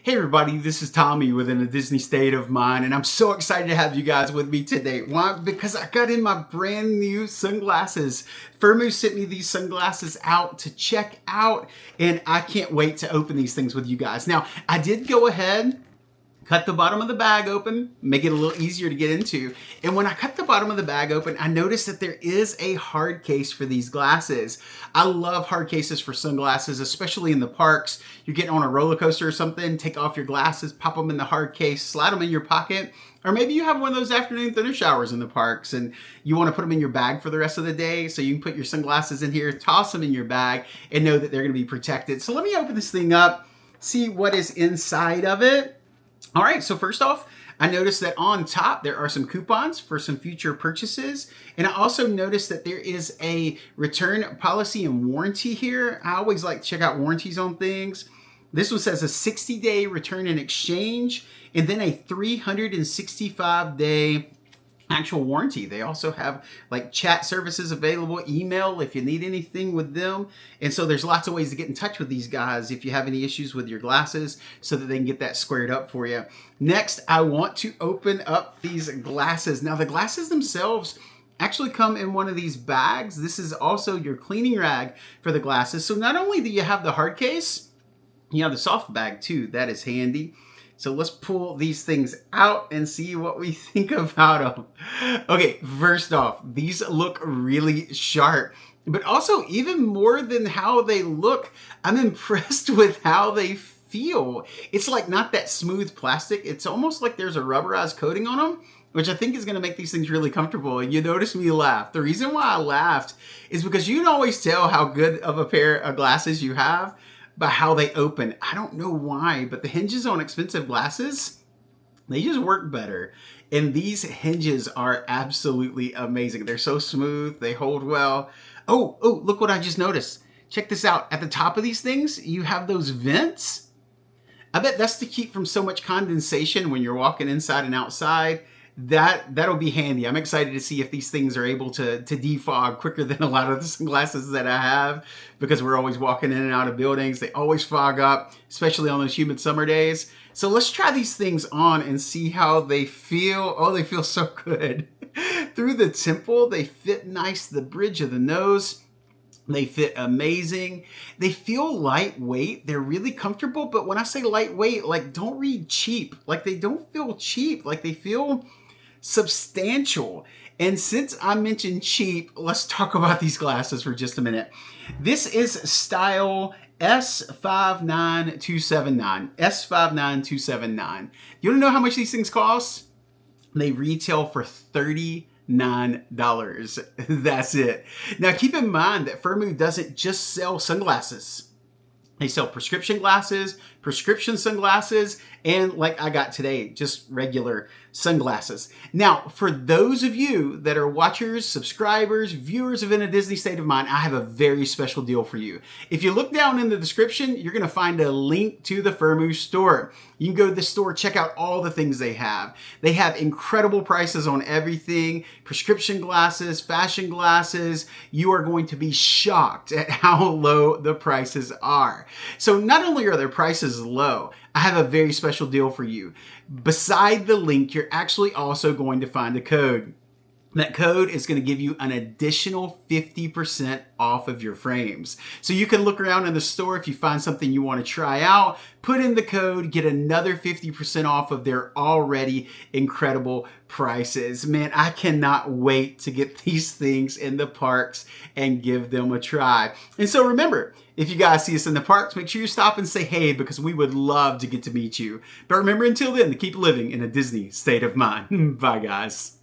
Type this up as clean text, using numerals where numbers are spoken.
Hey everybody, this is Tommy within a Disney State of Mind, and I'm so excited to have you guys with me today. Why? Because I got in my brand new sunglasses. Firmoo sent me these sunglasses out to check out, and I can't wait to open these things with you guys. Now, I did go ahead, cut the bottom of the bag open, make it a little easier to get into. And when I cut the bottom of the bag open, I noticed that there is a hard case for these glasses. I love hard cases for sunglasses, especially in the parks. You're getting on a roller coaster or something, take off your glasses, pop them in the hard case, slide them in your pocket. Or maybe you have one of those afternoon thunder showers in the parks and you want to put them in your bag for the rest of the day, so you can put your sunglasses in here, toss them in your bag, and know that they're going to be protected. So let me open this thing up, see what is inside of it. All right, so first off, I noticed that on top there are some coupons for some future purchases. And I also noticed that there is a return policy and warranty here. I always like to check out warranties on things. This one says a 60-day return and exchange, and then a 365-day actual warranty. They also have like chat services available, email if you need anything with them. And so there's lots of ways to get in touch with these guys if you have any issues with your glasses, so that they can get that squared up for you. Next, I want to open up these glasses. Now the glasses themselves actually come in one of these bags. This is also your cleaning rag for the glasses. So not only do you have the hard case, you have the soft bag too. That is handy. So let's pull these things out and see what we think about them. Okay, first off, these look really sharp, but also even more than how they look, I'm impressed with how they feel. It's like not that smooth plastic. It's almost like there's a rubberized coating on them, which I think is going to make these things really comfortable. And you notice me laugh. The reason why I laughed is because you can always tell how good of a pair of glasses you have by how they open. I don't know why, but the hinges on expensive glasses, they just work better. And these hinges are absolutely amazing. They're so smooth, they hold well. Oh, look what I just noticed. Check this out. At the top of these things, you have those vents. I bet that's to keep from so much condensation when you're walking inside and outside. That'll be handy. I'm excited to see if these things are able to defog quicker than a lot of the sunglasses that I have, because we're always walking in and out of buildings. They always fog up, especially on those humid summer days. So let's try these things on and see how they feel. Oh, they feel so good. Through the temple, they fit nice. The bridge of the nose, they fit amazing. They feel lightweight. They're really comfortable. But when I say lightweight, like, don't read cheap. Like, they don't feel cheap. Like, they feel substantial. And since I mentioned cheap, let's talk about these glasses for just a minute. This is style S59279. S59279. You want to know how much these things cost? They retail for $39. That's it. Now keep in mind that Firmoo doesn't just sell sunglasses. They sell prescription glasses, prescription sunglasses, and like I got today, just regular sunglasses. Now, for those of you that are watchers, subscribers, viewers of In a Disney State of Mind, I have a very special deal for you. If you look down in the description, you're going to find a link to the Firmoo store. You can go to the store, check out all the things they have. They have incredible prices on everything, prescription glasses, fashion glasses. You are going to be shocked at how low the prices are. So not only are their prices low, I have a very special deal for you. Beside the link, you're actually also going to find a code. That code is going to give you an additional 50% off of your frames. So you can look around in the store. If you find something you want to try out, put in the code, get another 50% off of their already incredible prices. Man, I cannot wait to get these things in the parks and give them a try. And so remember, if you guys see us in the parks, make sure you stop and say hey, because we would love to get to meet you. But remember, until then, to keep living in a Disney state of mind. Bye, guys.